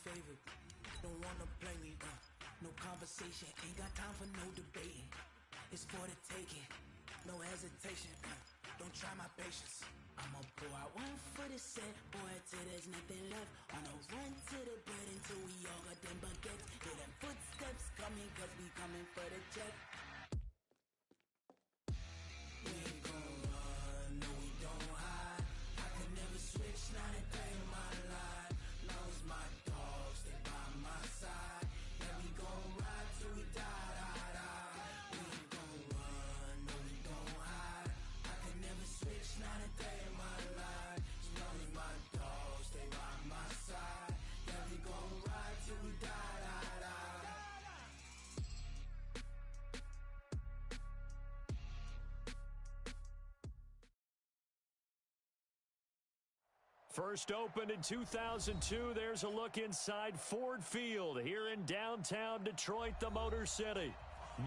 favorite. Don't wanna play me, no conversation, ain't got time for no debating. It's for the taking, no hesitation, don't try my patience. I'ma pour out one for the set, boy, till there's nothing left. On a run to the bread until we all got them baguettes. Hear them footsteps coming, cause we coming for the check. We ain't gon' run, no we don't hide. I could never switch, not a day in my life. Long as my dogs stay by my side. Yeah, we gon' ride till we die, die, die. We ain't gon' run, no we don't hide. I could never switch, not a day in my life. As long as my dogs stay by my side. Yeah, we gon' ride till we die, die, die. First opened in 2002, there's a look inside Ford Field here in downtown Detroit, the Motor City.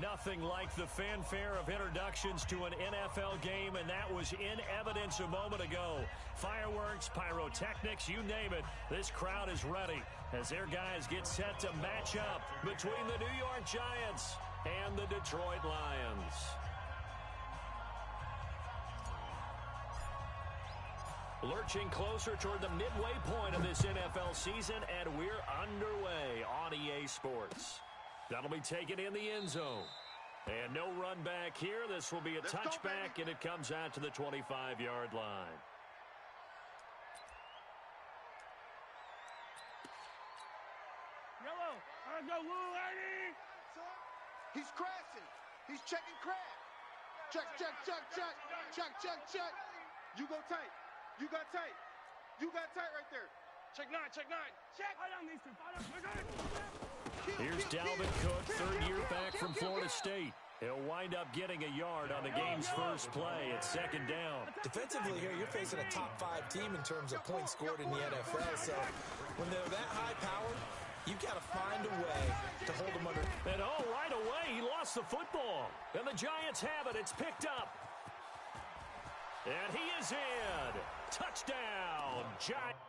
Nothing like the fanfare of introductions to an NFL game, and that was in evidence a moment ago. Fireworks, pyrotechnics, you name it. This crowd is ready as their guys get set to match up between the New York Giants and the Detroit Lions. Lurching closer toward the midway point of this NFL season, and we're underway on EA Sports. That'll be taken in the end zone. And no run back here. This will be a touchback, and it comes out to the 25-yard line. Yellow, I go, Woo, lady! He's crashing. He's checking crash. Check, check, check, check. Check, check, check. You go tight. You got tight. You got tight right there. Check 9, check 9. Check. Fight on these two. Fight on. Here's Dalvin Cook, third year back from Florida State. He'll wind up getting a yard on the game's first play at second down. Defensively here, you're facing a top 5 team in terms of points scored in the NFL. So when they're that high powered, you've got to find a way to hold them under. And right away, he lost the football. And the Giants have it. It's picked up. And he is in. Touchdown, Giants.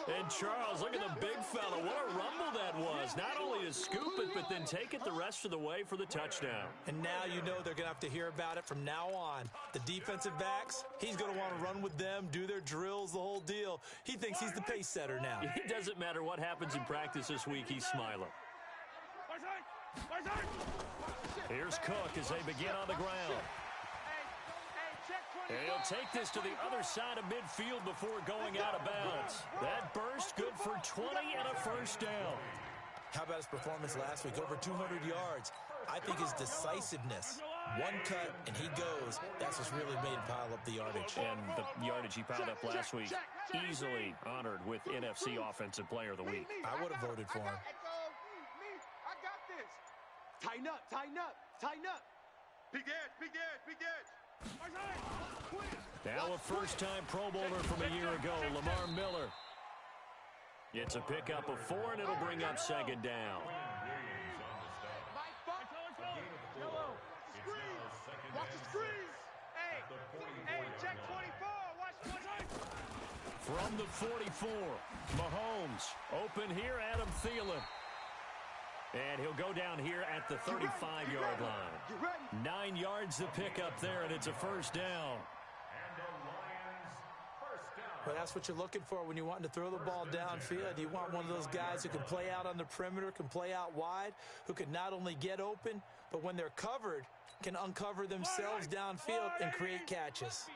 And Charles, look at the big fella. What a rumble that was. Not only to scoop it, but then take it the rest of the way for the touchdown. And now you know they're going to have to hear about it from now on. The defensive backs, he's going to want to run with them, do their drills, the whole deal. He thinks he's the pace setter now. It doesn't matter what happens in practice this week. He's smiling. Here's Cook as they begin on the ground. And he'll take this to the other side of midfield before going out of bounds. That burst good for 20 and a first down. How about his performance last week? Over 200 yards. I think his decisiveness. One cut, and he goes. That's what's really made him pile up the yardage. And the yardage he piled up last week, easily honored with NFC Offensive Player of the Week. I would have voted for him. I got this. Tighten up, tighten up, tighten up. Big edge, big edge, big edge. Now a first-time Pro Bowler from a year ago, Lamar Miller. It's a pickup of 4, and it'll bring up second down. Watch the screen. Hey, check 24. Watch 24. From the 44, Mahomes. Open here, Adam Thielen. And he'll go down here at the 35-yard line. 9 yards to pick up there, and it's a first down. Well, that's what you're looking for when you're wanting to throw the ball downfield. You want one of those guys who can play out on the perimeter, can play out wide, who can not only get open, but when they're covered, can uncover themselves downfield and create catches.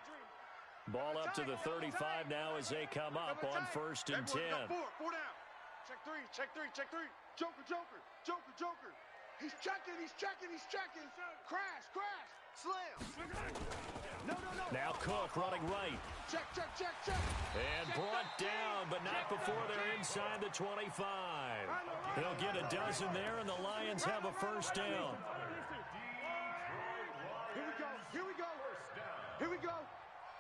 Ball up to the 35 now as they come up on 1st and 10. 4 down. Check 3, check 3, check 3. Joker, Joker, Joker, Joker. He's checking, he's checking, he's checking. Crash, crash, slam. No. Now Cook running right. Check, check, check, check. And brought down, but not before they're inside the 25. He'll get a dozen there, and the Lions have a first down. Here we go, here we go. Here we go.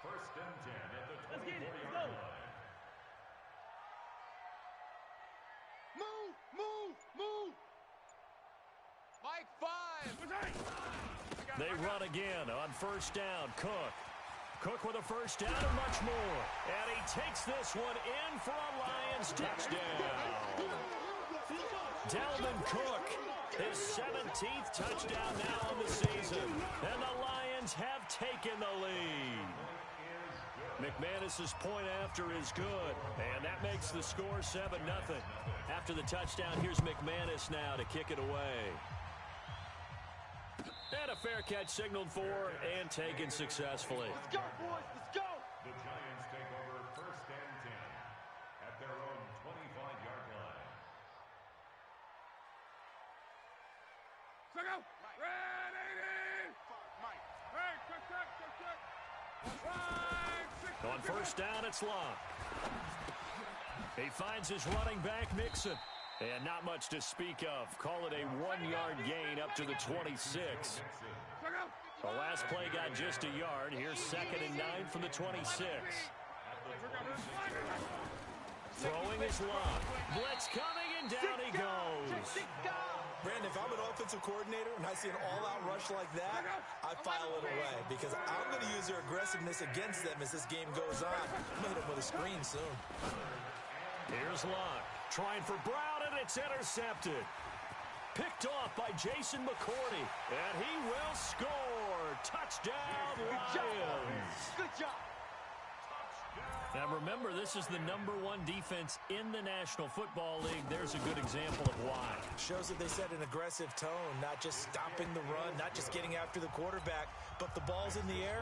1st and 10 at the 24-yard line. Move. Mike 5. I got They run again on first down. Cook with a first down and much more. And he takes this one in for a Lions touchdown. Dalvin Cook, his 17th touchdown now on the season. And the Lions have taken the lead. McManus's point after is good. And that makes the score 7-0. After the touchdown, here's McManus now to kick it away. And a fair catch signaled for and taken successfully. Let's go, boys. Let's go. The Giants take over first and 10 at their own 25-yard line. Check out. Ready. Mike. Hey, check. On first down, it's Locke. He finds his running back, Mixon. And not much to speak of. Call it a 1-yard gain up to the 26. The last play got just a yard. Here's 2nd and 9 from the 26. Throwing is Locke. Blitz coming, and down he goes. Brandon, if I'm an offensive coordinator and I see an all-out rush like that, I file it away because I'm going to use their aggressiveness against them as this game goes on. I'm going to hit them with a screen soon. Here's Locke. Trying for Brown, and it's intercepted. Picked off by Jason McCourty, and he will score. Touchdown, Lions. Good job. Now remember, this is the #1 defense in the National Football League. There's a good example of why. Shows that they set an aggressive tone, not just stopping the run, not just getting after the quarterback, but the ball's in the air.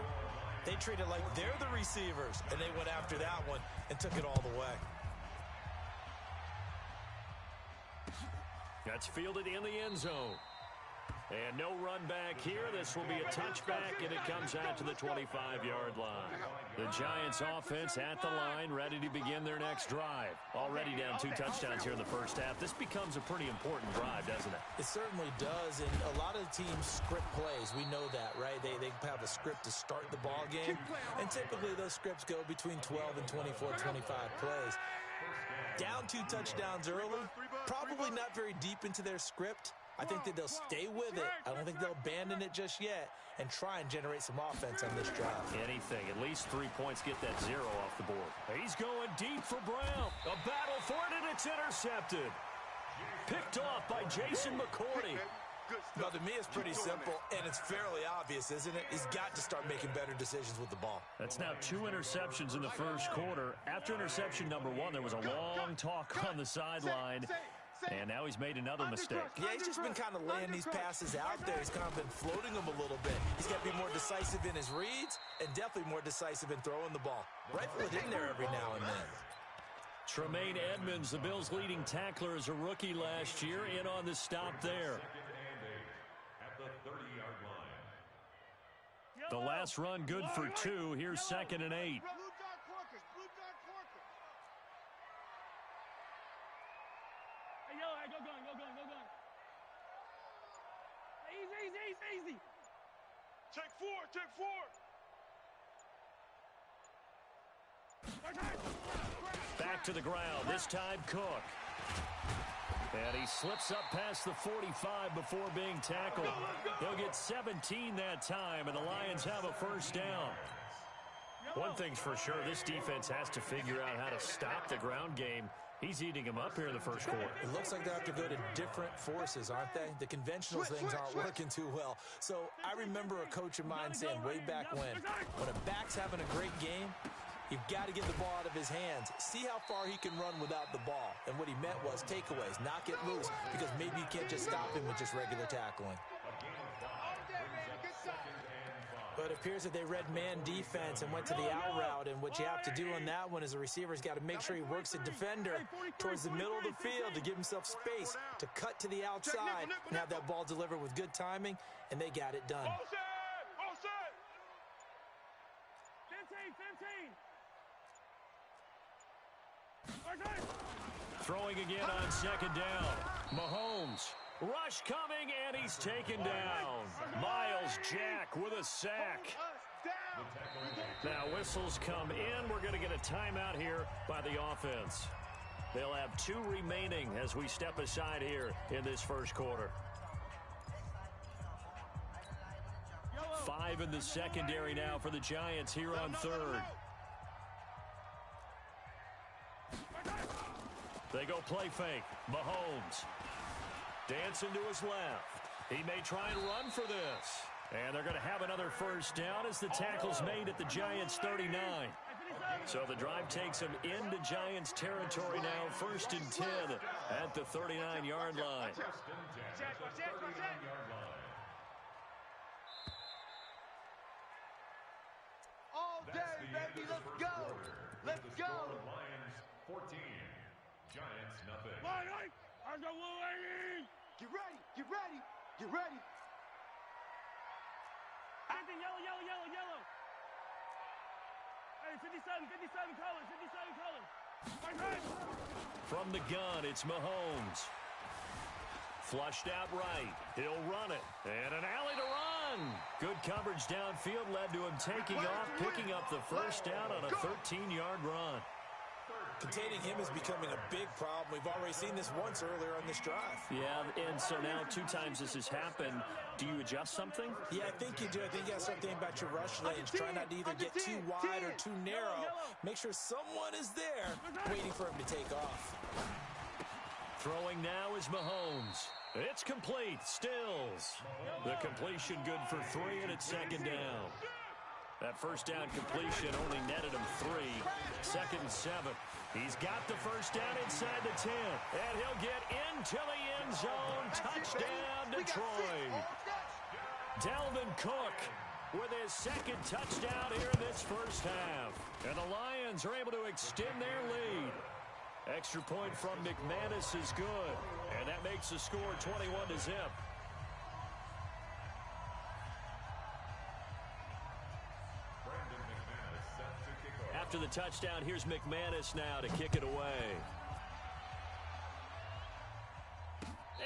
They treat it like they're the receivers, and they went after that one and took it all the way. That's fielded in the end zone. And no run back here. This will be a touchback, and it comes out to the 25-yard line. The Giants offense at the line, ready to begin their next drive. Already down 2 touchdowns here in the first half. This becomes a pretty important drive, doesn't it? It certainly does, and a lot of the teams script plays. We know that, right? They have a script to start the ball game, and typically those scripts go between 12 and 24, 25 plays. Down 2 touchdowns early, probably not very deep into their script. I think that they'll stay with it. I don't think they'll abandon it just yet and try and generate some offense on this drive. Anything. At least 3 points, get that 0 off the board. He's going deep for Brown. A battle for it, and it's intercepted. Picked off by Jason McCourty. Well, to me, it's pretty simple, and it's fairly obvious, isn't it? He's got to start making better decisions with the ball. That's now 2 interceptions in the first quarter. After interception number 1, there was a long talk on the sideline. And now he's made another mistake. Yeah, he's just been kind of laying these passes out there. He's kind of been floating them a little bit. He's got to be more decisive in his reads and definitely more decisive in throwing the ball. Rifle it in there every now and then. Tremaine Edmonds, the Bills' leading tackler as a rookie last year, in on the stop there. At the 30-yard line. The last run good for 2. Here's 2nd and 8. Go gun. Easy. Check 4. Back to the ground, this time Cook. And he slips up past the 45 before being tackled. He'll get 17 that time, and the Lions have a first down. One thing's for sure, this defense has to figure out how to stop the ground game. He's eating him up here in the first quarter. It looks like they have to go to different forces, aren't they? The conventional things aren't working too well. So I remember a coach of mine saying way back when a back's having a great game, you've got to get the ball out of his hands. See how far he can run without the ball. And what he meant was takeaways, knock it loose, because maybe you can't just stop him with just regular tackling. But it appears that they read man defense and went to the out route, and what you have to do on that one is the receiver's got to make sure he works the defender towards the middle of the field to give himself space to cut to the outside and have that ball delivered with good timing, and they got it done. All set. 15. Throwing again on 2nd down. Mahomes. Rush coming, and he's taken down. Miles Jack with a sack. Now whistles come in. We're going to get a timeout here by the offense. They'll have 2 remaining as we step aside here in this first quarter. 5 in the secondary now for the Giants here on third. They go play fake. Mahomes. Dancing to his left. He may try and run for this. And they're going to have another first down as the tackle's made at the Giants' 39. So the drive takes them into Giants territory now. 1st and 10 at the 39-yard line. All day, baby, let's go. Let's go. Lions 14, Giants nothing. Get ready, get ready, get ready. Yellow. Hey, 57 colors. From the gun, it's Mahomes. Flushed out right. He'll run it. And an alley to run. Good coverage downfield led to him taking off, picking up the first down on a 13-yard run. Containing him is becoming a big problem. We've already seen this once earlier on this drive. Yeah, and so now 2 times this has happened. Do you adjust something? Yeah, I think you do. I think you got to start thinking about your rush lanes. Try not to either get too wide or too narrow. Make sure someone is there waiting for him to take off. Throwing now is Mahomes. It's complete. Stills. The completion good for 3, and it's 2nd down. That first down completion only netted him 3. 2nd and 7. He's got the first down inside the 10. And he'll get into the end zone. Touchdown, Detroit. Dalvin Cook with his 2nd touchdown here in this first half. And the Lions are able to extend their lead. Extra point from McManus is good. And that makes the score 21-0. After the touchdown, here's McManus now to kick it away.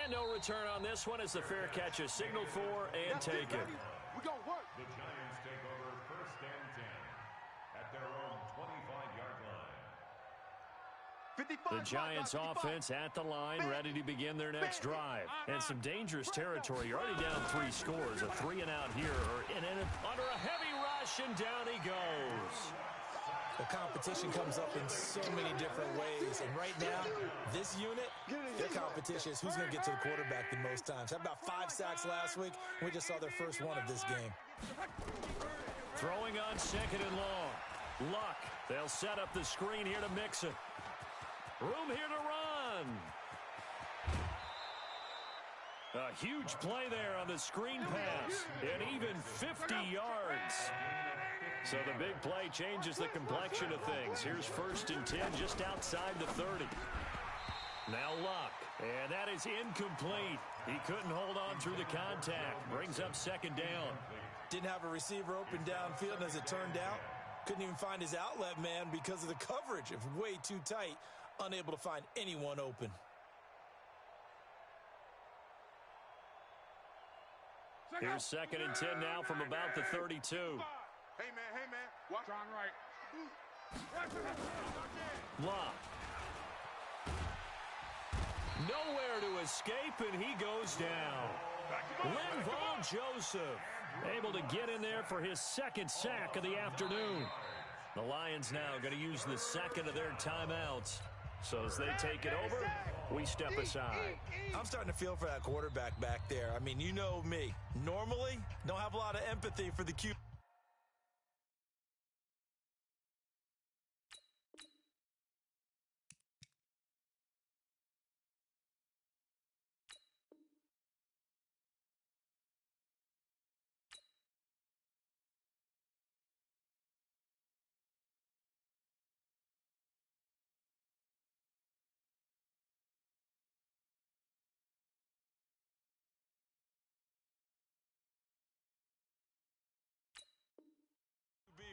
And no return on this one as the fair catch is signaled for and taken. We're going to work. The Giants take over 1st and 10 at their own 25-yard line. The Giants offense at the line, ready to begin their next drive. And some dangerous territory. You're already down 3 scores. A 3-and-out here. Under a heavy rush, and down he goes. The competition comes up in so many different ways. And right now, this unit, their competition is who's going to get to the quarterback the most times. Had about 5 sacks last week. We just saw their first one of this game. Throwing on 2nd and long. Luck. They'll set up the screen here to mix it. Room here to run. A huge play there on the screen pass. And even 50 yards. So the big play changes the complexion of things. Here's 1st and 10 just outside the 30. Now Luck. And that is incomplete. He couldn't hold on through the contact. Brings up 2nd down. Didn't have a receiver open downfield, and as it turned out, couldn't even find his outlet man because of the coverage. It was way too tight. Unable to find anyone open. Here's 2nd and 10 now from about the 32. Hey, man. Watch on right. Luck. Nowhere to escape, and he goes down. Linval Joseph able to get in there for his 2nd sack of the afternoon. The Lions now going to use the 2nd of their timeouts. So as they take it over, we step aside. I'm starting to feel for that quarterback back there. I mean, you know me. Normally, don't have a lot of empathy for the QB.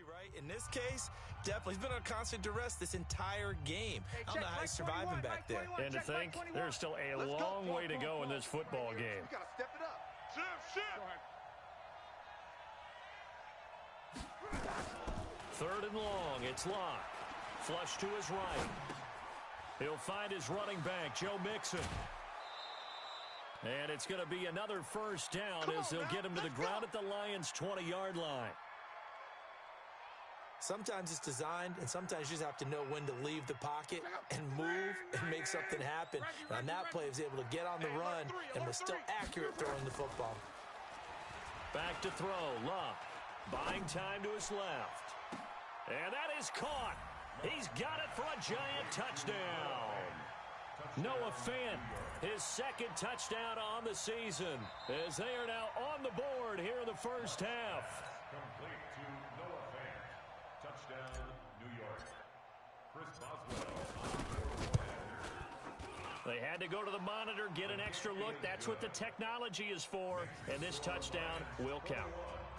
Right? In this case, definitely. He's been on constant duress this entire game. I don't know how he's surviving back there. And to think, there's still a long way to go in this football game. We got to step it up. Shift. 3rd and long. It's Locke. Flush to his right. He'll find his running back, Joe Mixon. And it's going to be another first down as they'll get him to the ground at the Lions' 20-yard line. Sometimes it's designed, and sometimes you just have to know when to leave the pocket and move and make something happen. And on that play, he was able to get on the run and was still accurate throwing the football. Back to throw. Luck buying time to his left. And that is caught. He's got it for a giant touchdown. Noah Fant, his second touchdown on the season, as they are now on the board here in the first half. Complete to Noah Fant. Touchdown, New York. Chris Boswell. They had to go to the monitor, get an extra look. That's what the technology is for, and this touchdown will count.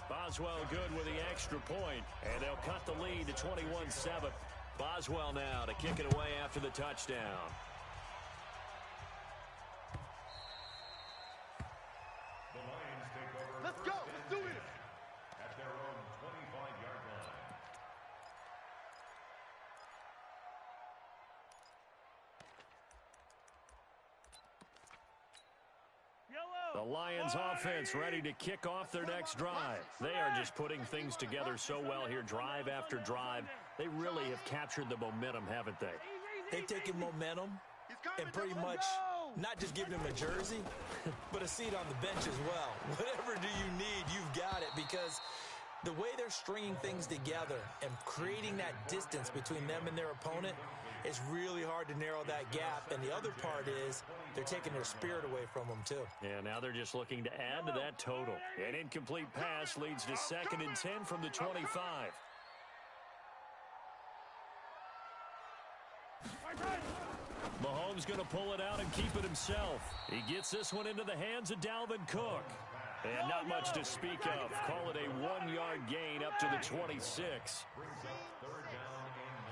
Boswell good with the extra point, and they'll cut the lead to 21-7. Boswell now to kick it away after the touchdown. The Lions take over. Let's go. Let's do it. At their own 25-yard line. The Lions offense ready to kick off their next drive. They are just putting things together so well here, drive after drive. They really have captured the momentum, haven't they? They've taken momentum and pretty much not just given him a jersey, but a seat on the bench as well. Whatever do you need, you've got it, because the way they're stringing things together and creating that distance between them and their opponent, it's really hard to narrow that gap. And the other part is they're taking their spirit away from them, too. Yeah, now they're just looking to add to that total. An incomplete pass leads to 2nd and 10 from the 25. Mahomes going to pull it out and keep it himself. He gets this one into the hands of Dalvin Cook. And not much to speak of. Call it a 1-yard gain up to the 26. Brings up 3rd down and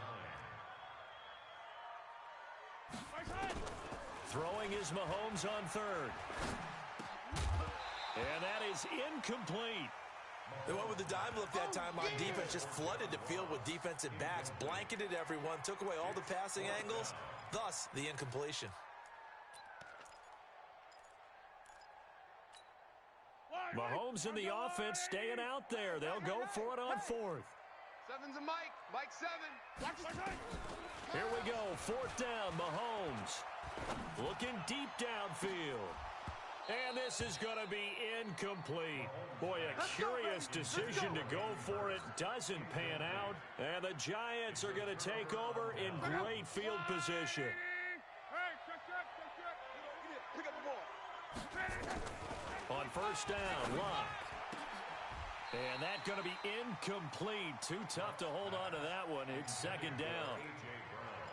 9. Throwing is Mahomes on 3rd. And that is incomplete. They went with the dime look that time on defense, just flooded the field with defensive backs, blanketed everyone, took away all the passing angles, thus the incompletion. Mahomes and the offense staying out there. They'll go for it on 4th. 7's a Mike. Mike 7. Here we go. 4th down, Mahomes. Looking deep downfield. And this is going to be incomplete. Boy, a curious decision to go for it. Doesn't pan out. And the Giants are going to take over in great field position. Pick up the ball. On 1st down, Luck. And that's going to be incomplete. Too tough to hold on to that one. It's 2nd down.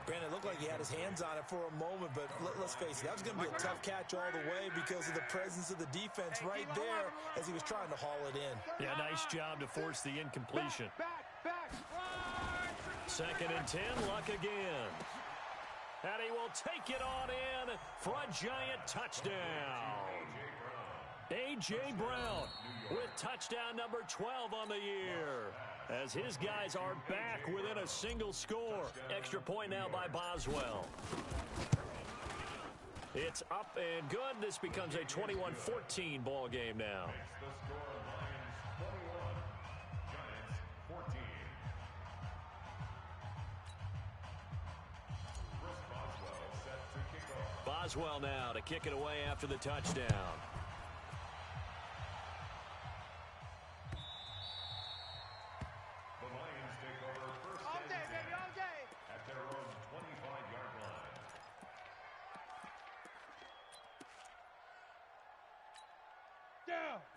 Granted, it looked like he had his hands on it for a moment, but let's face it, that was going to be a tough catch all the way because of the presence of the defense right there as he was trying to haul it in. Yeah, nice job to force the incompletion. Back. 2nd and 10, Luck again. And he will take it on in for a giant touchdown. A.J. Brown with touchdown number 12 on the year, as his guys are back within a single score. Extra point now by Boswell. It's up and good. This becomes a 21-14 ball game now. The score, Lions 21, Giants 14. Chris Boswell set to kick off. Boswell now to kick it away after the touchdown. The Lions take over 1st and 10 at their own 25-yard line.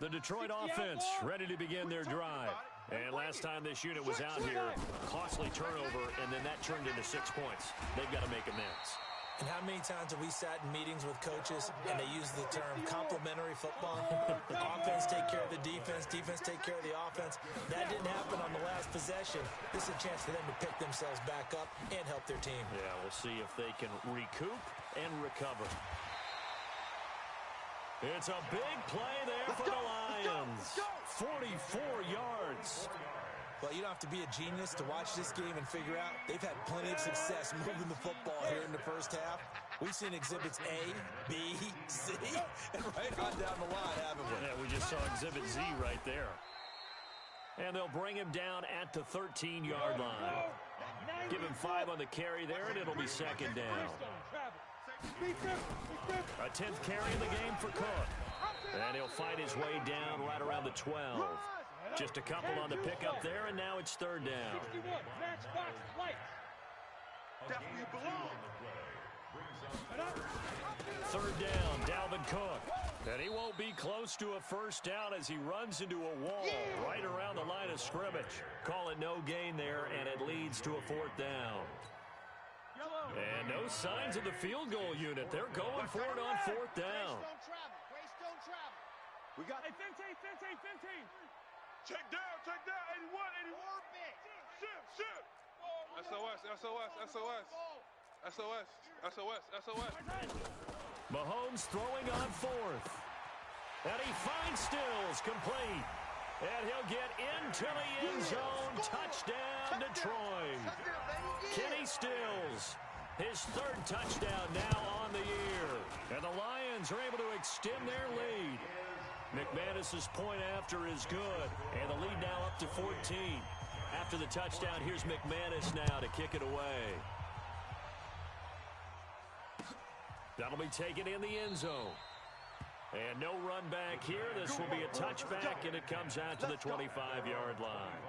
The Detroit offense ready to begin their drive. And last time this unit was out here, costly turnover, and then that turned into 6 points. They've got to make amends. And how many times have we sat in meetings with coaches and they use the term complementary football? Offense take care of the defense, defense take care of the offense. That didn't happen on the last possession. This is a chance for them to pick themselves back up and help their team. Yeah, we'll see if they can recoup and recover. It's a big play there for the Lions. 44 yards. Well, you don't have to be a genius to watch this game and figure out they've had plenty of success moving the football here in the first half. We've seen exhibits A, B, C, and right on down the line, haven't we? Yeah, we just saw exhibit Z right there. And they'll bring him down at the 13-yard line. Give him 5 on the carry there, and it'll be second down. A 10th carry in the game for Cook. And he'll fight his way down right around the 12. Just a couple on the pickup there, and now it's third down. Definitely belong. Third down, Dalvin Cook. And he won't be close to a first down as he runs into a wall right around the line of scrimmage. Call it no gain there, and it leads to a fourth down. And no signs of the field goal unit. They're going for it on fourth down. We got 15, 15, 15. check down, 81, 81. Shift. SOS. Mahomes throwing on fourth. And he finds Stills complete. And he'll get into the end zone. Touchdown, Detroit. Kenny Stills, his third touchdown now on the year. And the Lions are able to extend their lead. McManus's point after is good. And the lead now up to 14. After the touchdown, here's McManus now to kick it away. That'll be taken in the end zone. And no run back here. This will be a touchback, and it comes out to the 25-yard line.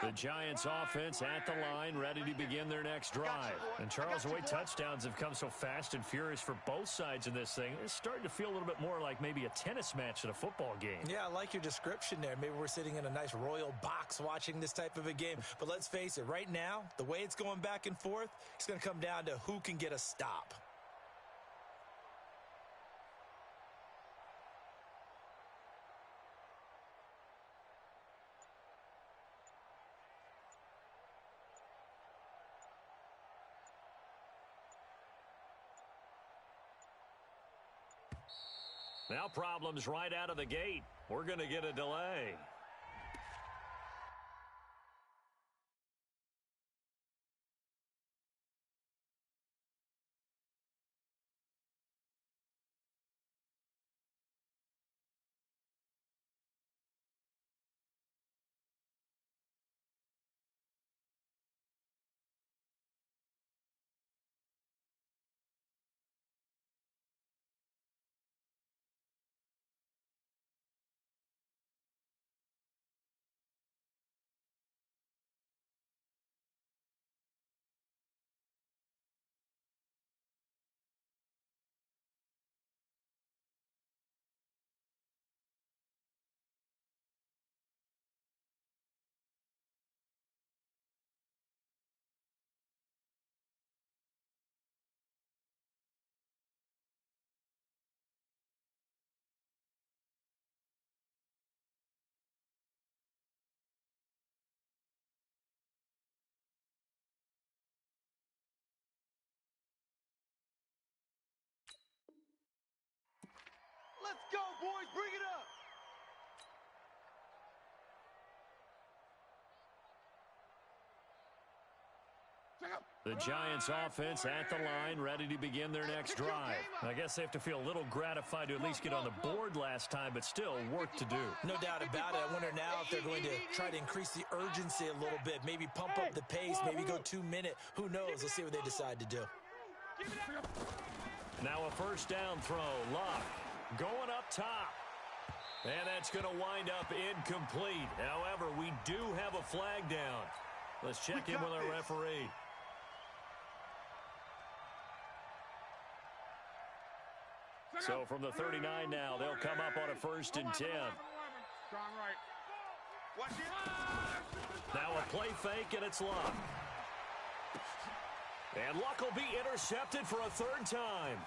The Giants offense at the line, ready to begin their next drive. And Charles, the way touchdowns have come so fast and furious for both sides in this thing, it's starting to feel a little bit more like maybe a tennis match at a football game. Yeah, I like your description there. Maybe we're sitting in a nice royal box watching this type of a game. But let's face it, right now, the way it's going back and forth, it's going to come down to who can get a stop. Now problems right out of the gate. We're going to get a delay. Let's go, boys. Bring it up. The Giants offense at the line, ready to begin their next drive. I guess they have to feel a little gratified to at least get on the board last time, but still work to do. No doubt about it. I wonder now if they're going to try to increase the urgency a little bit, maybe pump up the pace, maybe go 2 minute. Who knows? Let's see what they decide to do. Now a first down throw. Luck going up top. And that's going to wind up incomplete. However, we do have a flag down. Let's check in with our referee. So from the 39 now, they'll come up on a 1st and 10. Strong right. Watch it. Now a play fake, and it's Luck. And Luck will be intercepted for a 3rd time.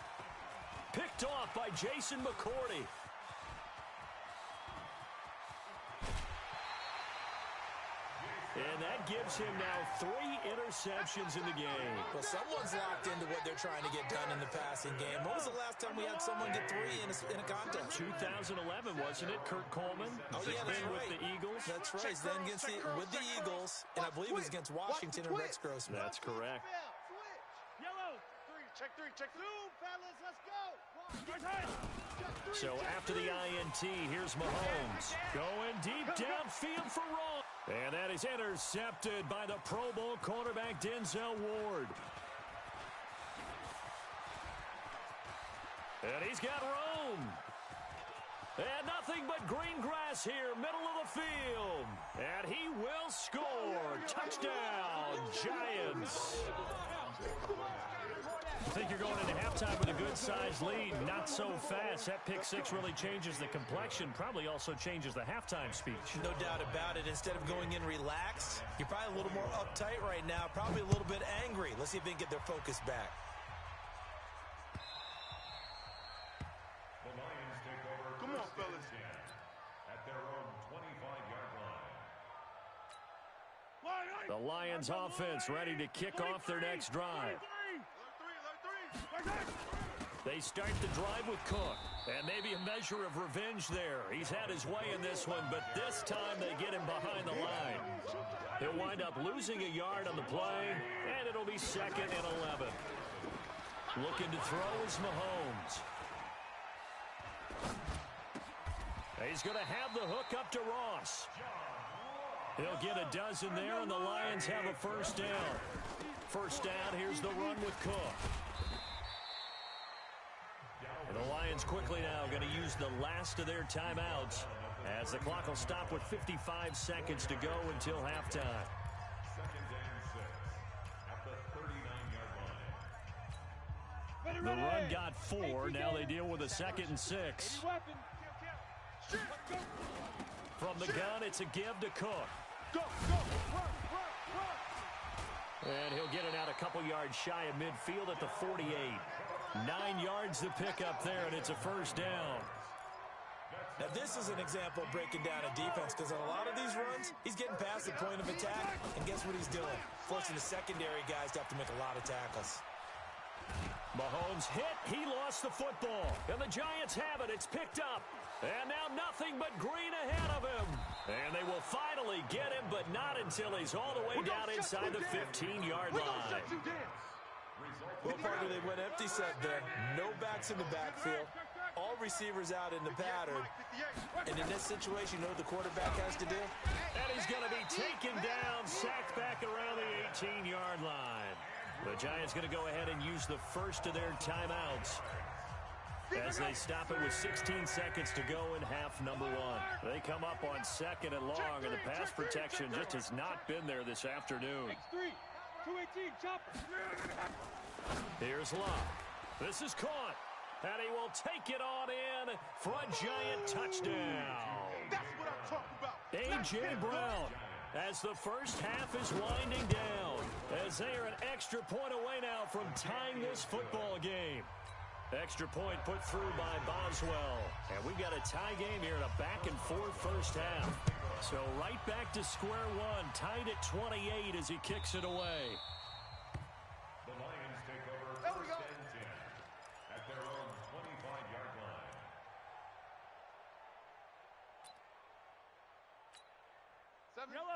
Picked off by Jason McCourty. And that gives him now 3 interceptions in the game. Well, someone's locked into what they're trying to get done in the passing game. When was the last time we had someone get 3 in a contest? 2011, wasn't it? Kurt Coleman. Oh, yeah, that's right. With the Eagles. That's right. Then with the Eagles, and I believe it was against Washington and Rex Grossman. That's correct. Yellow. Check 3. Zoom, fellas. Let's go. So after the INT, here's Mahomes. Going deep downfield for Ross. And that is intercepted by the Pro Bowl cornerback Denzel Ward. And he's got room. And nothing but green grass here, middle of the field. And he will score. Touchdown, Giants. I think you're going into halftime with a good-sized lead. Not so fast. That pick 6 really changes the complexion. Probably also changes the halftime speech. No doubt about it. Instead of going in relaxed, you're probably a little more uptight right now. Probably a little bit angry. Let's see if they can get their focus back. The Lions take over. Come on, fellas. At their own 25-yard line. The Lions offense ready to kick off their next drive. They start the drive with Cook, and maybe a measure of revenge there. He's had his way in this one, but this time they get him behind the line. He'll wind up losing a yard on the play, and it'll be 2nd and 11. Looking to throw is Mahomes. He's going to have the hook up to Ross. He'll get a dozen there, and the Lions have a 1st down. 1st down, here's the run with Cook. And the Lions quickly now going to use the last of their timeouts. as the clock will stop with 55 seconds to go until halftime. 2nd and 6 at the 39-yard line. The run got 4. Now they deal with a 2nd and 6. From the gun, it's a give to Cook. And he'll get it out a couple yards shy of midfield at the 48. 9 yards to pick up there, and it's a first down. Now, this is an example of breaking down a defense, because on a lot of these runs, he's getting past the point of attack, and guess what he's doing? Forcing the secondary guys to have to make a lot of tackles. Mahomes hit. He lost the football. And the Giants have it. It's picked up. And now nothing but green ahead of him. And they will finally get him, but not until he's all the way down inside the 15-yard line. Well, partner, they went empty set there. No backs in the backfield. All receivers out in the pattern. And in this situation, you know what the quarterback has to do? And he's going to be taken down, sacked back around the 18-yard line. The Giants going to go ahead and use the first of their timeouts as they stop it with 16 seconds to go in half number 1. They come up on 2nd and long, and the pass protection just has not been there this afternoon. Here's Locke. This is caught, and he will take it on in for a Giant touchdown. That's what I'm talking about. A.J. Brown, as the first half is winding down, as they are an extra point away now from tying this football game. Extra point put through by Boswell. And we've got a tie game here in a back-and-forth first half. So right back to square one, tied at 28 as he kicks it away. The Lions take over 1st and 10 at their own 25-yard line.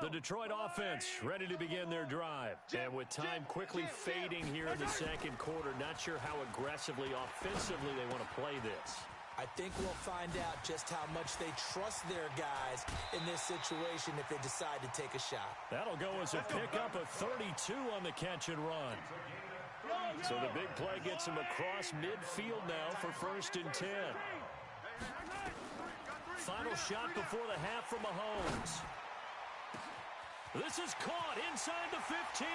The Detroit offense ready to begin their drive. And with time quickly fading here in the second quarter, not sure how aggressively, offensively they want to play this. I think we'll find out just how much they trust their guys in this situation if they decide to take a shot. That'll go as a pickup of 32 on the catch and run. So the big play gets him across midfield now for 1st and 10. Final shot before the half from Mahomes. This is caught inside the 15.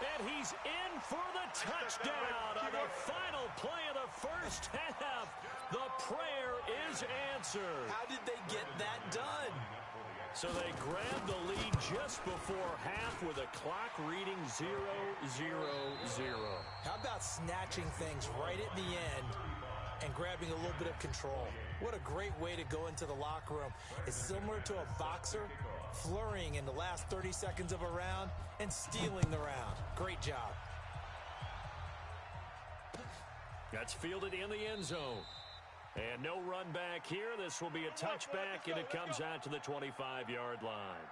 And he's in for the touchdown on the final play of the first half. The prayer is answered. How did they get that done? So they grabbed the lead just before half with a clock reading 0-0-0. How about snatching things right at the end and grabbing a little bit of control? What a great way to go into the locker room. It's similar to a boxer flurrying in the last 30 seconds of a round and stealing the round. Great job. That's fielded in the end zone. And no run back here. This will be a touchback, and it comes out to the 25-yard line.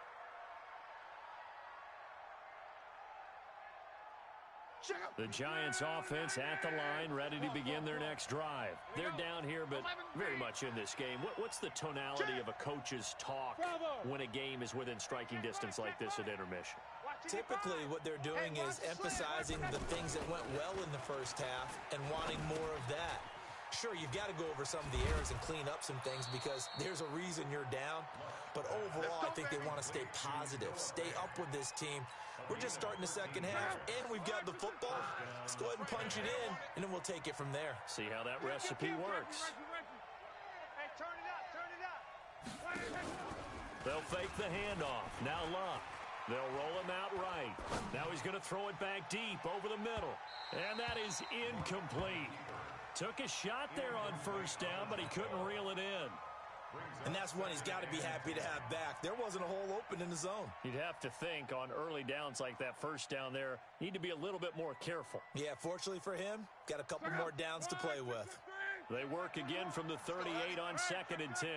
The Giants offense at the line, ready to begin their next drive. They're down here, but very much in this game. What's the tonality of a coach's talk when a game is within striking distance like this at intermission? Typically, what they're doing is emphasizing the things that went well in the first half and wanting more of that. Sure, you've got to go over some of the errors and clean up some things because there's a reason you're down. But overall, I think they want to stay positive, stay up with this team. We're just starting the second half, and we've got the football. Let's go ahead and punch it in, and then we'll take it from there. See how that recipe works. Hey, turn it up. They'll fake the handoff. Now Luck. They'll roll him out right. Now he's going to throw it back deep over the middle. And that is incomplete. Took a shot there on first down, but he couldn't reel it in. And that's one he's got to be happy to have back. There wasn't a hole open in the zone. You'd have to think on early downs like that first down there, need to be a little bit more careful. Yeah, fortunately for him, got a couple more downs to play with. They work again from the 38 on 2nd and 10.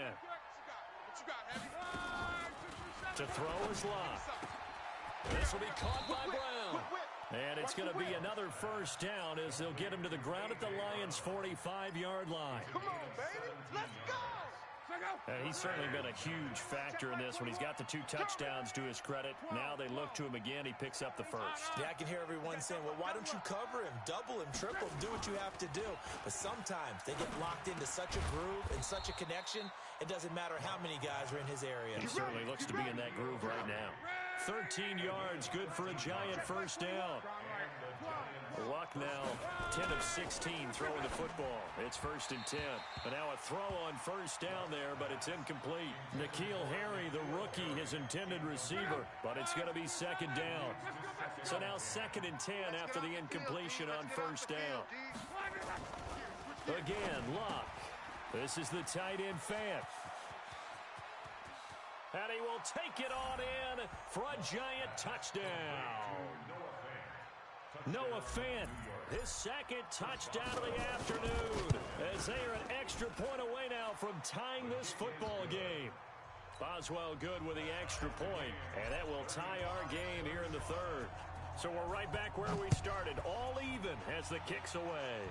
To throw is Locke. This will be caught by Brown. And it's going to be another first down as they'll get him to the ground at the Lions' 45-yard line. Come on, baby. Let's go. And he's certainly been a huge factor in this when he's got the 2 touchdowns to his credit. Now they look to him again. He picks up the first. Yeah, I can hear everyone saying, well, why don't you cover him, double him, triple him, do what you have to do. But sometimes they get locked into such a groove and such a connection, it doesn't matter how many guys are in his area. He certainly looks to be in that groove right now. 13 yards, good for a Giant first down. Luck now, 10 of 16 throwing the football. It's 1st and 10. But now a throw on first down there, but it's incomplete. N'Keal Harry, the rookie, his intended receiver, but it's going to be 2nd down. So now 2nd and 10 after the incompletion on first down. Again, Luck. This is the tight end Fant. And he will take it on in for a Giant touchdown. Noah Fant, his 2nd touchdown of the afternoon, as they are an extra point away now from tying this football game. Boswell good with the extra point, and that will tie our game here in the 3rd. So we're right back where we started, all even as the kick's away.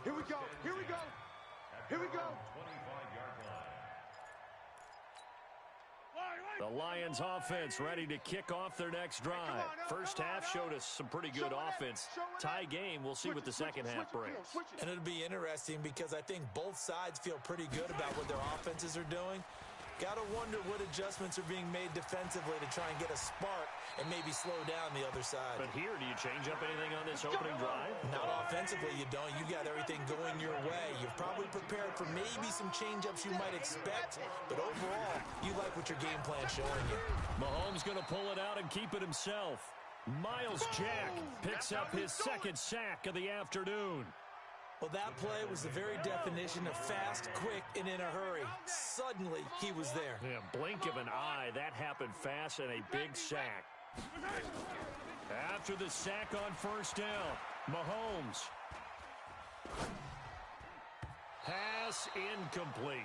Here we go, here we go, here we go. The Lions offense ready to kick off their next drive. First half showed us some pretty good offense. Tie game, we'll see what the second half brings. And it'll be interesting because I think both sides feel pretty good about what their offenses are doing. Got to wonder what adjustments are being made defensively to try and get a spark and maybe slow down the other side. But here, do you change up anything on this opening drive? Not offensively, you don't. You got everything going your way. You've probably prepared for maybe some change-ups you might expect, but overall, you like what your game plan's showing you. Mahomes going to pull it out and keep it himself. Miles Jack picks up his 2nd sack of the afternoon. Well, that play was the very definition of fast, quick, and in a hurry. Suddenly, he was there. Yeah, blink of an eye, that happened fast, and a big sack. After the sack on first down, Mahomes. Pass incomplete.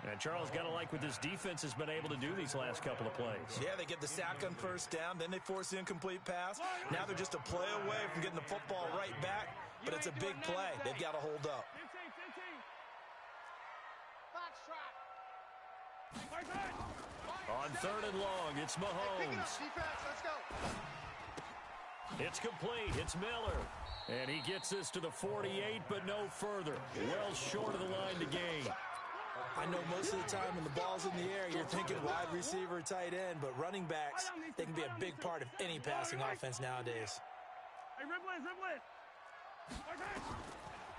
And Charles got to like what this defense has been able to do these last couple of plays. Yeah, they get the sack on first down, then they force the incomplete pass. Now they're just a play away from getting the football right back. But it's a big play. They've got to hold up. On 3rd and long, it's Mahomes. It's complete. It's Miller. And he gets this to the 48, but no further. Well short of the line to gain. I know most of the time when the ball's in the air, you're thinking wide receiver, tight end, but running backs, they can be a big part of any passing offense nowadays.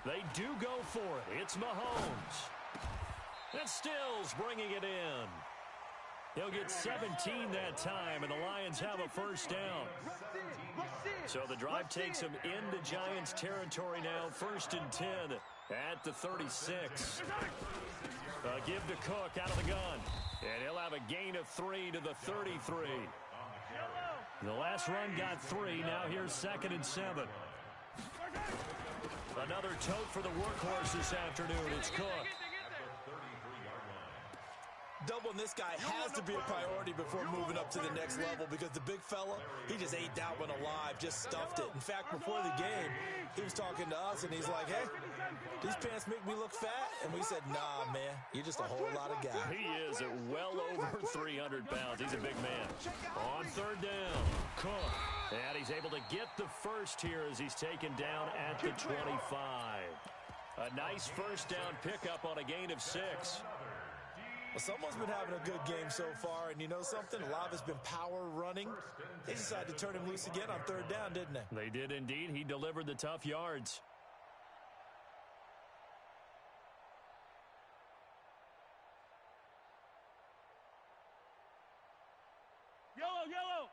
They do go for it. It's Mahomes. And Stills bringing it in. He'll get 17 that time, and the Lions have a first down. So the drive takes them into Giants territory now. 1st and 10 at the 36. Give to Cook out of the gun. And he'll have a gain of 3 to the 33. The last run got 3. Now here's 2nd and 7. Another tote for the workhorse this afternoon. It's Cook. Doubling this guy has to be a priority before moving up to the next level because the big fella, he just ate that one alive, just stuffed it. In fact, before the game, he was talking to us, and he's like, hey, these pants make me look fat? And we said, nah, man, you're just a whole lot of guy. He is at well over 300 pounds. He's a big man. On 3rd down, Cook. And he's able to get the first here as he's taken down at the 25. A nice first down pickup on a gain of 6. Well, someone's been having a good game so far, and you know something? A lot of it's been power running. They decided to turn him loose again on 3rd down, didn't they? They did indeed. He delivered the tough yards. Yellow.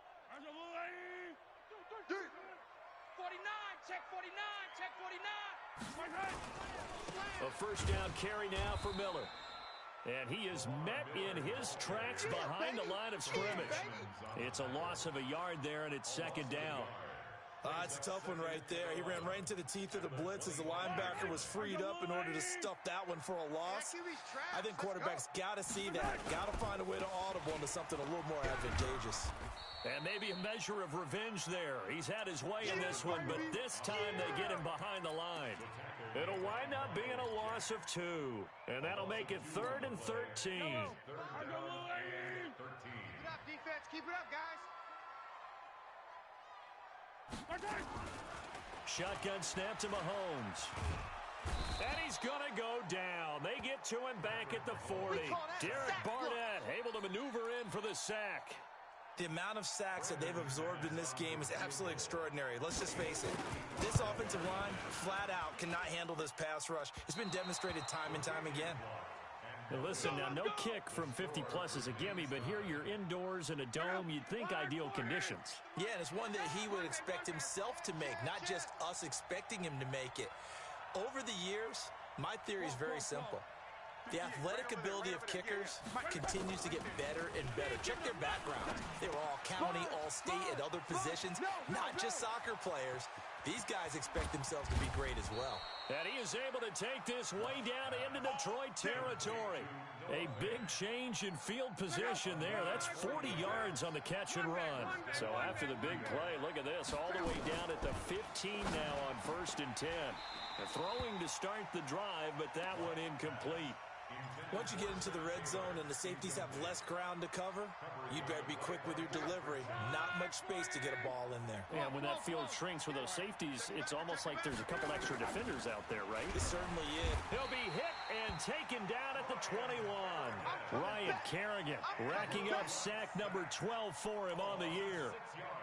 49, check 49, check 49. A first down carry now for Miller. And he is met in his tracks behind the line of scrimmage. It's a loss of a yard there, and it's 2nd down. It's a tough one right there. He ran right into the teeth of the blitz as the linebacker was freed up in order to stuff that one for a loss. I think quarterbacks got to see that. Got to find a way to audible into something a little more advantageous. And maybe a measure of revenge there. He's had his way in this one, but this time they get him behind the line. It'll wind up being a loss of 2, and that'll make it 3rd and 13. Keep it up, defense. Keep it up, guys. Shotgun snap to Mahomes. And he's going to go down. They get to him back at the 40. Derek Barnett able to maneuver in for the sack. The amount of sacks that they've absorbed in this game is absolutely extraordinary. Let's just face it. This offensive line, flat out, cannot handle this pass rush. It's been demonstrated time and time again. Now listen, now no kick from 50-plus is a gimme, but here you're indoors in a dome. You'd think ideal conditions. Yeah, and it's one that he would expect himself to make, not just us expecting him to make it. Over the years, my theory is very simple. The athletic ability of kickers continues to get better and better. Check their background. They were all county, all state, at other positions, not just soccer players. These guys expect themselves to be great as well. And he is able to take this way down into Detroit territory. A big change in field position there. That's 40 yards on the catch and run. So after the big play, look at this, all the way down at the 15 now on 1st and 10. Throwing to start the drive, but that one incomplete. Once you get into the red zone and the safeties have less ground to cover, you'd better be quick with your delivery. Not much space to get a ball in there. Yeah, when that field shrinks with those safeties, it's almost like there's a couple extra defenders out there, right? It certainly is. He'll be hit and taken down at the 21. Ryan Kerrigan racking up sack number 12 for him on the year.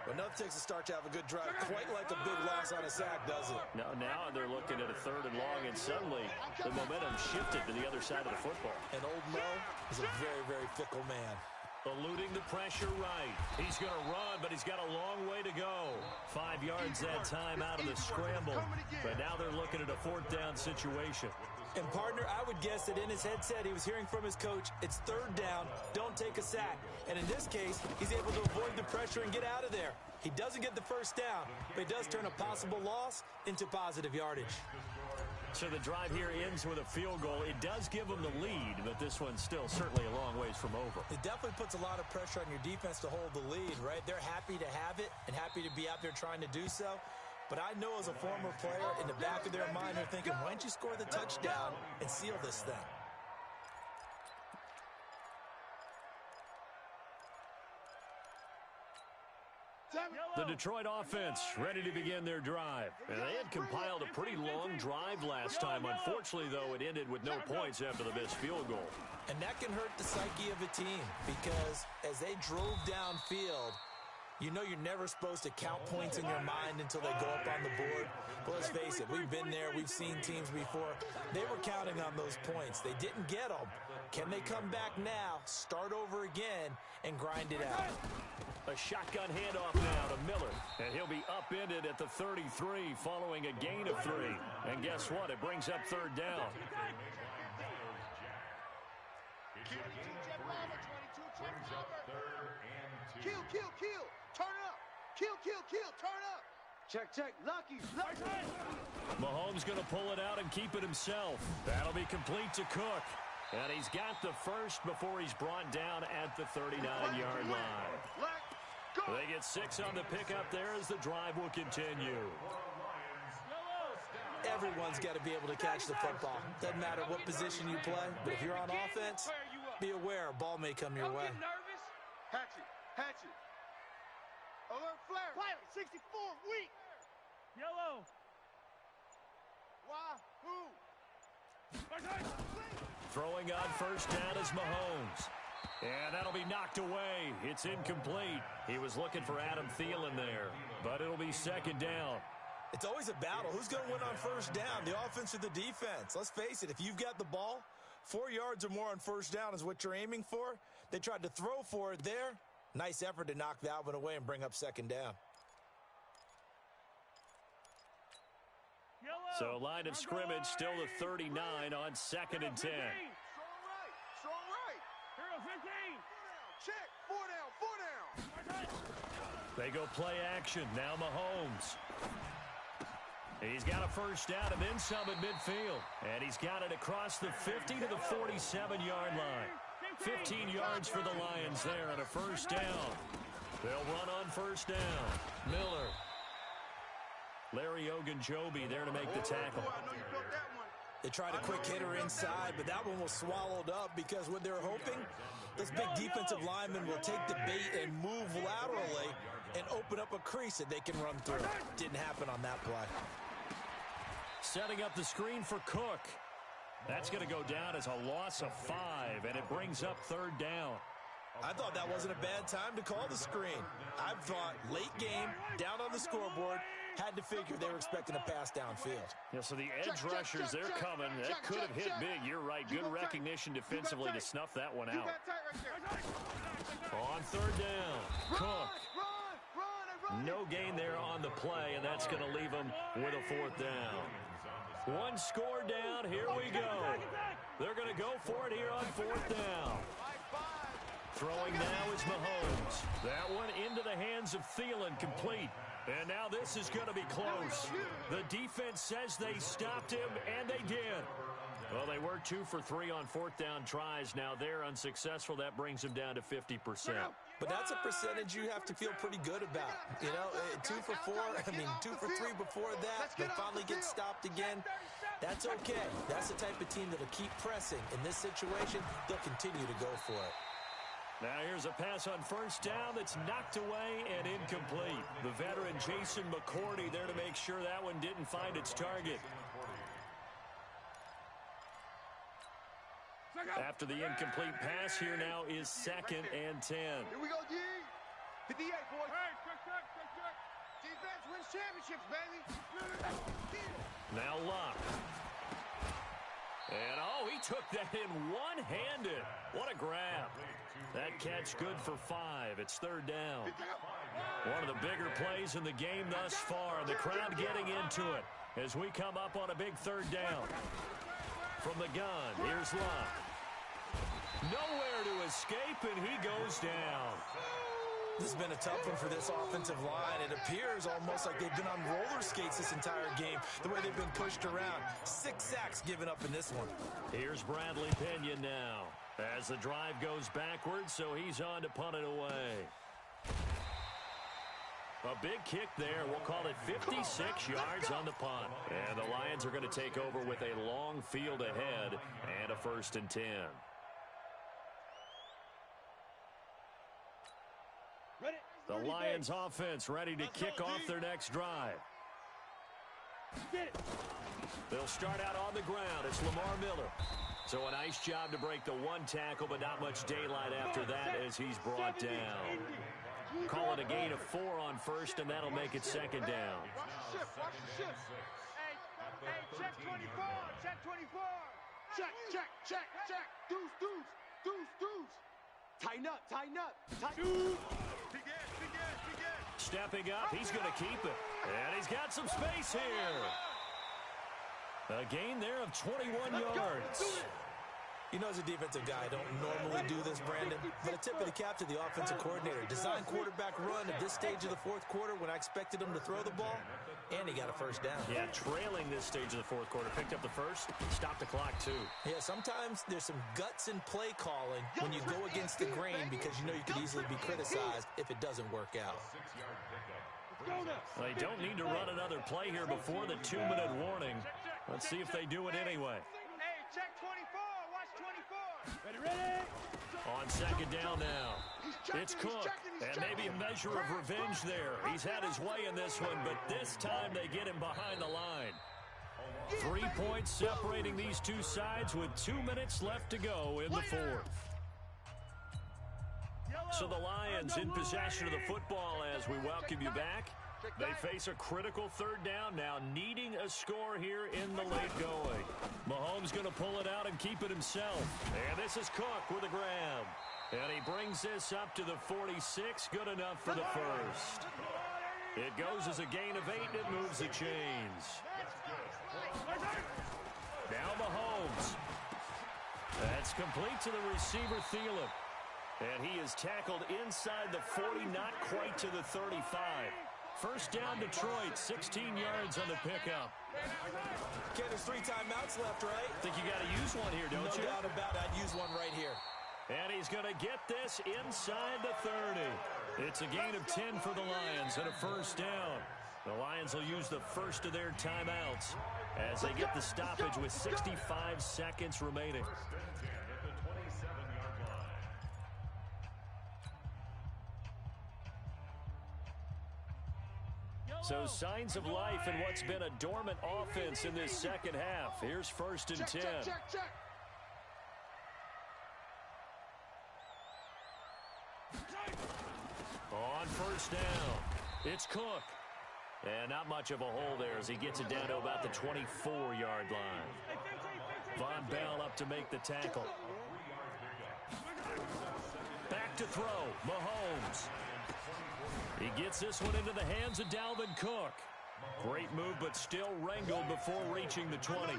But nothing takes a start to have a good drive. Quite like a big loss on a sack, does it? Now they're looking at a 3rd and long, and suddenly the momentum shifted to the other side of the football. And old Mo is a very, very fickle man. Eluding the pressure right. He's going to run, but he's got a long way to go. 5 yards that time out of the scramble. But now they're looking at a 4th down situation. And, partner, I would guess that in his headset he was hearing from his coach, it's 3rd down, don't take a sack. And in this case, he's able to avoid the pressure and get out of there. He doesn't get the 1st down, but he does turn a possible loss into positive yardage. So the drive here ends with a field goal. It does give them the lead, but this one's still certainly a long ways from over. It definitely puts a lot of pressure on your defense to hold the lead, right? They're happy to have it and happy to be out there trying to do so. But I know as a former player, in the back of their mind, they're thinking, why don't you score the touchdown and seal this thing? The Detroit offense ready to begin their drive. And they had compiled a pretty long drive last time. Unfortunately, though, it ended with no points after the missed field goal. And that can hurt the psyche of a team because as they drove downfield, you know you're never supposed to count points in your mind until they go up on the board. But let's face it, we've been there. We've seen teams before. They were counting on those points. They didn't get them. Can they come back now, start over again, and grind it out? A shotgun handoff now to Miller. And he'll be upended at the 33 following a gain of 3. And guess what? It brings up 3rd down. Kill. Turn up. Kill. Turn up. Check. Lucky. Mahomes going to pull it out and keep it himself. That'll be complete to Cook. And he's got the 1st before he's brought down at the 39-yard line. They get 6 on the pickup there as the drive will continue. Everyone's got to be able to catch the football. Doesn't matter what position you play, but if you're on offense, be aware a ball may come your way. Hatchet. Alert flare. 64, weak. Yellow. Wahoo. Throwing on 1st down is Mahomes. And that'll be knocked away. It's incomplete. He was looking for Adam Thielen there, but it'll be 2nd down. It's always a battle. Who's going to win on 1st down, the offense or the defense? Let's face it, if you've got the ball, 4 yards or more on 1st down is what you're aiming for. They tried to throw for it there. Nice effort to knock that one away and bring up 2nd down. So line of scrimmage still the 39 on 2nd and 10. Strong right. Hero 15. Check. 4 down. They go play action. Now Mahomes. He's got a 1st down and then some at midfield. And he's got it across the 50 to the 47-yard line. 15 yards for the Lions there and a 1st down. They'll run on first down. Miller. Larry Ogunjobi there to make the tackle. They tried a quick hitter inside, but that one was swallowed up because what they're hoping, those big defensive linemen will take the bait and move laterally and open up a crease that they can run through. Didn't happen on that play. Setting up the screen for Cook. That's going to go down as a loss of 5, and it brings up third down. I thought that wasn't a bad time to call the screen. I thought late game, down on the scoreboard, had to figure they were expecting a pass downfield. Yeah, so the edge rushers, they're coming. That could have hit big. You're right. Good recognition defensively to snuff that one out. On third down, Cook. No gain there on the play, and that's going to leave them with a fourth down. One score down. Here we go. They're going to go for it here on fourth down. Throwing now is Mahomes. That one into the hands of Thielen, complete. And now this is going to be close. The defense says they stopped him, and they did. Well, they were 2 for 3 on fourth down tries. Now they're unsuccessful. That brings them down to 50%. But that's a percentage you have to feel pretty good about. You know, 2 for 4, 2 for 3 before that. They finally get stopped again. That's okay. That's the type of team that'll keep pressing. In this situation, they'll continue to go for it. Now here's a pass on first down that's knocked away and incomplete. The veteran Jason McCourty there to make sure that one didn't find its target. After the incomplete pass, here now is 2nd and 10. Here we go, D. 58, boys. Defense wins championships, baby. Now Luck. And, he took that in one-handed. What a grab. That catch good for 5. It's third down. One of the bigger plays in the game thus far. The crowd getting into it as we come up on a big third down. From the gun, here's Luck. Nowhere to escape, and he goes down. This has been a tough one for this offensive line. It appears almost like they've been on roller skates this entire game, the way they've been pushed around. 6 sacks given up in this one. Here's Bradley Pena now as the drive goes backwards, so he's on to punt it away. A big kick there. We'll call it 56 yards on the punt. And the Lions are going to take over with a long field ahead and a 1st and 10. The Lions offense ready to kick off their next drive. They'll start out on the ground. It's Lamar Miller. So a nice job to break the 1 tackle, but not much daylight after that as he's brought down. Call it a gain of 4 on first, and that'll make it 2nd down. Watch the shift. Hey, check 24. Check 24. Check. Deuce. Tighten up. Deuce. Big edge. Stepping up, he's going to keep it. And he's got some space here. A gain there of 21 yards. You know, as a defensive guy, I don't normally do this, Brandon, but a tip of the cap to the offensive coordinator. Design quarterback run at this stage of the 4th quarter when I expected him to throw the ball, and he got a first down. Yeah, trailing this stage of the 4th quarter. Picked up the first, stopped the clock, too. Yeah, sometimes there's some guts in play calling when you go against the grain because you know you could easily be criticized if it doesn't work out. They don't need to run another play here before the 2-minute warning. Let's see if they do it anyway. Hey, check 24. Watch 24. Ready? On 2nd down now. It's Cook, and maybe a measure of revenge there. He's had his way in this one, but this time they get him behind the line. 3 points separating these two sides with 2 minutes left to go in the 4th. So the Lions in possession of the football as we welcome you back. They face a critical 3rd down now, needing a score here in the late going. Mahomes going to pull it out and keep it himself. And this is Cook with a grab. And he brings this up to the 46, good enough for the first. It goes as a gain of 8, and it moves the chains. Now Mahomes. That's complete to the receiver, Thielen. And he is tackled inside the 40, not quite to the 35. First down, Detroit, 16 yards on the pickup. Okay, there's 3 timeouts left, right? Think you got to use one here, don't you? No doubt about it. I'd use one right here. And he's going to get this inside the 30. It's a gain of 10 for the Lions and a first down. The Lions will use the first of their timeouts as they get the stoppage with 65 seconds remaining. First and 10 at the 27-yard line. So signs of life in what's been a dormant offense in this second half. Here's first and 10. Check. On first down, it's Cook. And not much of a hole there as he gets it down to about the 24-yard line. Von Bell up to make the tackle. Back to throw, Mahomes. He gets this one into the hands of Dalvin Cook. Great move, but still wrangled before reaching the 20.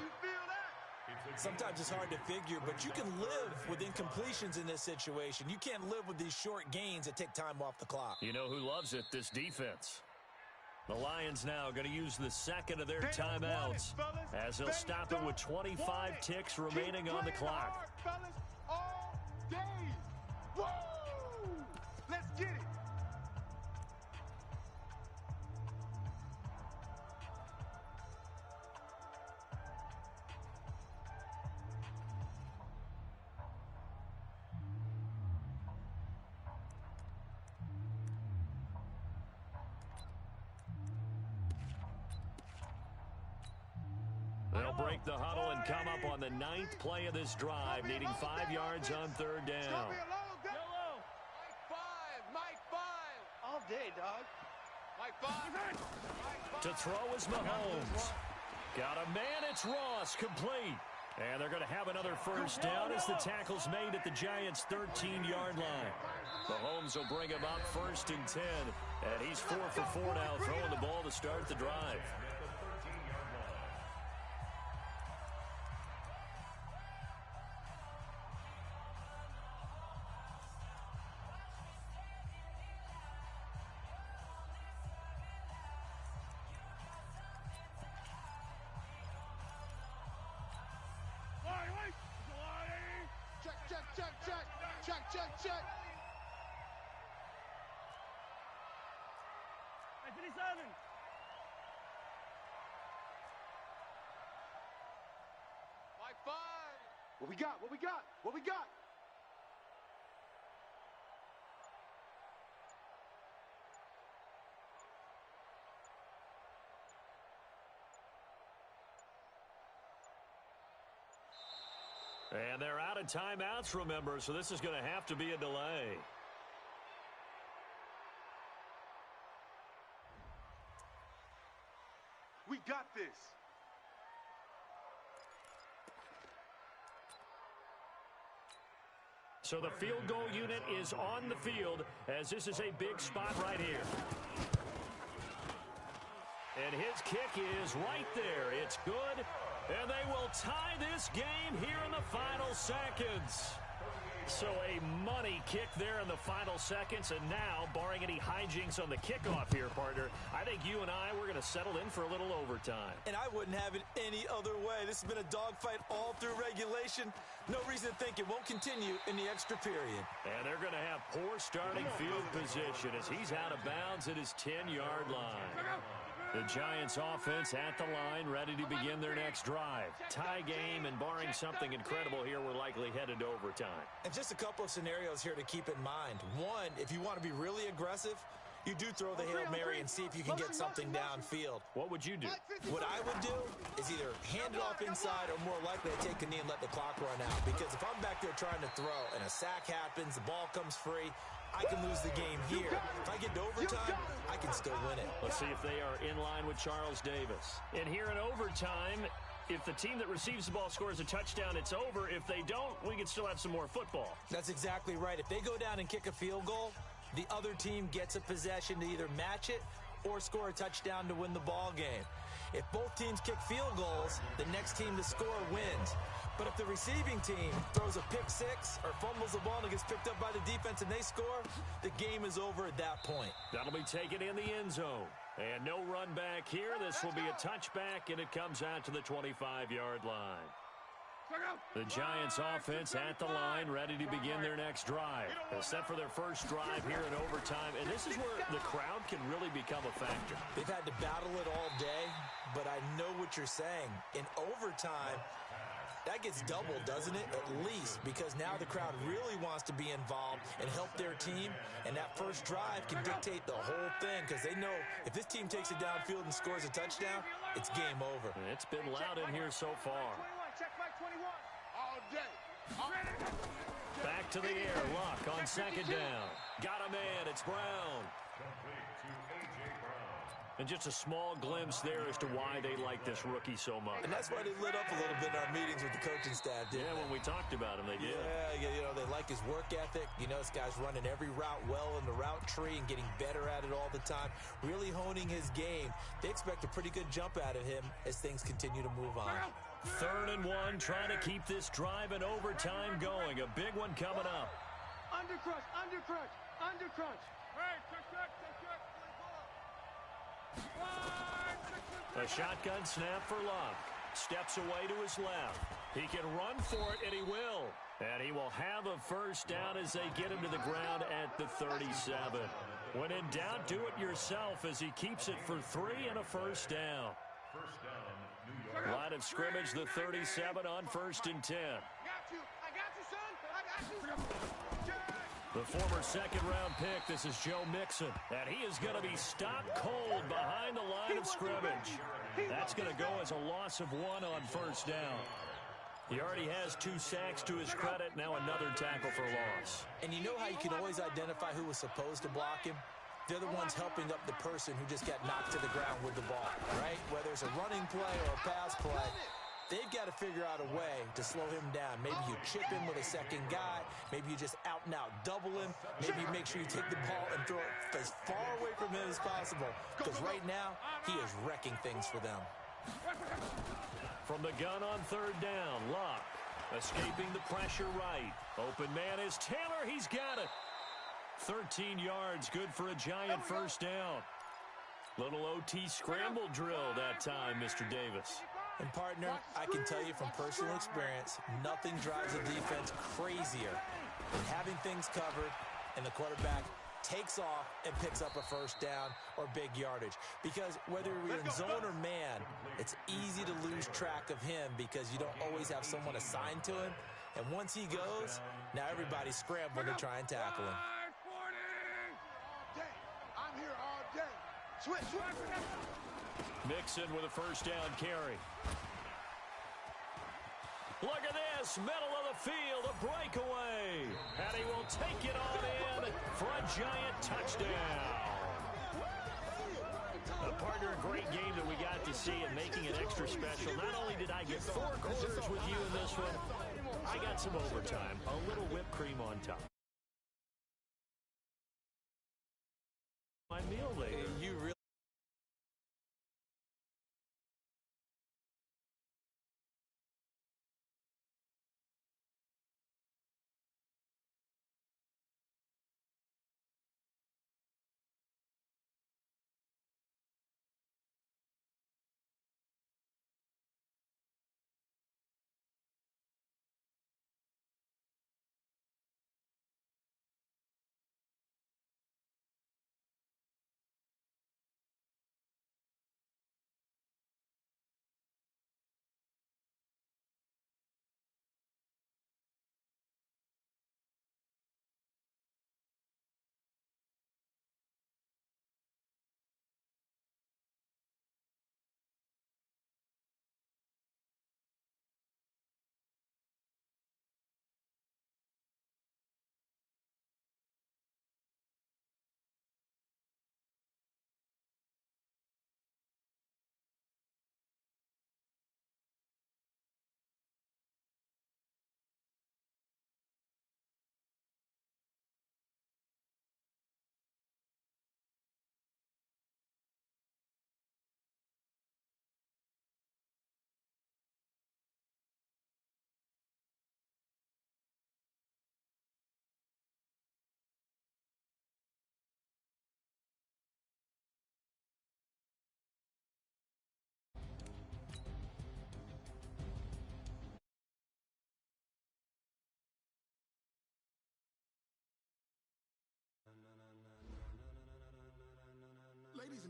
Sometimes it's hard to figure, but you can live with incompletions in this situation. You can't live with these short gains that take time off the clock. You know who loves it? This defense. The Lions now going to use the second of their timeouts as they'll stop it with 25 ticks remaining on the clock. All day. Woo! Let's get it. They'll break the huddle and come up on the 9th play of this drive, needing 5 yards on third down. Mike 5. All day, dog. Mike 5. To throw is Mahomes. Got a man, it's Ross, complete. And they're going to have another first down as the tackle's made at the Giants' 13-yard line. Mahomes will bring him up first and 10. And he's 4 for 4 now, throwing the ball to start the drive. Check. Hey, 57. Mike 5. What we got? And they're out of timeouts, remember, so this is going to have to be a delay. We got this. So the field goal unit is on the field as this is a big spot right here. And his kick is right there. It's good. And they will tie this game here in the final seconds. So a money kick there in the final seconds. And now, barring any hijinks on the kickoff here, partner, I think you and I, we're going to settle in for a little overtime. And I wouldn't have it any other way. This has been a dogfight all through regulation. No reason to think it won't continue in the extra period. And they're going to have poor starting field position as he's out of bounds at his 10-yard line. The Giants offense at the line, ready to begin their next drive. Tie game, and barring something incredible here, we're likely headed to overtime. And just a couple of scenarios here to keep in mind. One, if you want to be really aggressive, you do throw the Hail Mary and see if you can get something downfield. What would you do? What I would do is either hand it off inside or more likely to take a knee and let the clock run out. Because if I'm back there trying to throw and a sack happens, the ball comes free, I can lose the game here. If I get to overtime, I can still win it. Let's see if they are in line with Charles Davis. And here in overtime, if the team that receives the ball scores a touchdown, it's over. If they don't, we can still have some more football. That's exactly right. If they go down and kick a field goal, the other team gets a possession to either match it or score a touchdown to win the ball game. If both teams kick field goals, the next team to score wins. But if the receiving team throws a pick six or fumbles the ball and it gets picked up by the defense and they score, the game is over at that point. That'll be taken in the end zone. And no run back here. This will be a touchback, and it comes out to the 25-yard line. The Giants offense at the line, ready to begin their next drive. They're set for their first drive here in overtime, and this is where the crowd can really become a factor. They've had to battle it all day, but I know what you're saying. In overtime, that gets doubled, doesn't it? At least, because now the crowd really wants to be involved and help their team, and that first drive can dictate the whole thing, because they know if this team takes it downfield and scores a touchdown, it's game over. And it's been loud in here so far. Check back 21. All day. Back to the air, Luck on second down. Got a man, it's Brown. And just a small glimpse there as to why they like this rookie so much. And that's why they lit up a little bit in our meetings with the coaching staff, didn't they? When we talked about him, they did. Yeah, you know, they like his work ethic. You know, this guy's running every route well in the route tree and getting better at it all the time, really honing his game. They expect a pretty good jump out of him as things continue to move on. 3rd and 1, trying to keep this drive in overtime going. A big one coming up. Under crunch, under crunch, under crunch. Hey, check. A shotgun snap for Luck. Steps away to his left. He can run for it, and he will. And he will have a first down as they get him to the ground at the 37. When in doubt, do it yourself as he keeps it for 3 and a first down. Line of scrimmage, the 37 on 1st and 10. I got you, son. I got you. The former second-round pick, this is Joe Mixon. And he is going to be stopped cold behind the line of scrimmage. That's going to go as a loss of 1 on 1st down. He already has 2 sacks to his credit, now another tackle for loss. And you know how you can always identify who was supposed to block him? They're the ones helping up the person who just got knocked to the ground with the ball, right? Whether it's a running play or a pass play, they've got to figure out a way to slow him down. Maybe you chip him with a second guy. Maybe you just out-and-out double him. Maybe you make sure you take the ball and throw it as far away from him as possible. Because right now, he is wrecking things for them. From the gun on 3rd down, Luck escaping the pressure right. Open man is Taylor. He's got it. 13 yards, good for a Giant first down. Little OT scramble drill that time, Mr. Davis. And, partner, I can tell you from personal experience, nothing drives a defense crazier than having things covered and the quarterback takes off and picks up a first down or big yardage. Because whether you're in zone or man, it's easy to lose track of him because you don't always have someone assigned to him. And once he goes, now everybody's scrambling to try and tackle him. I'm here all day. Switch. Mixon with a first down carry. Look at this, middle of the field, a breakaway. And he will take it on in for a Giant touchdown. Partner, a great game that we got to see and making it extra special. Not only did I get 4 quarters with you in this one, I got some overtime, a little whipped cream on top. My meal later. You really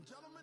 and gentlemen,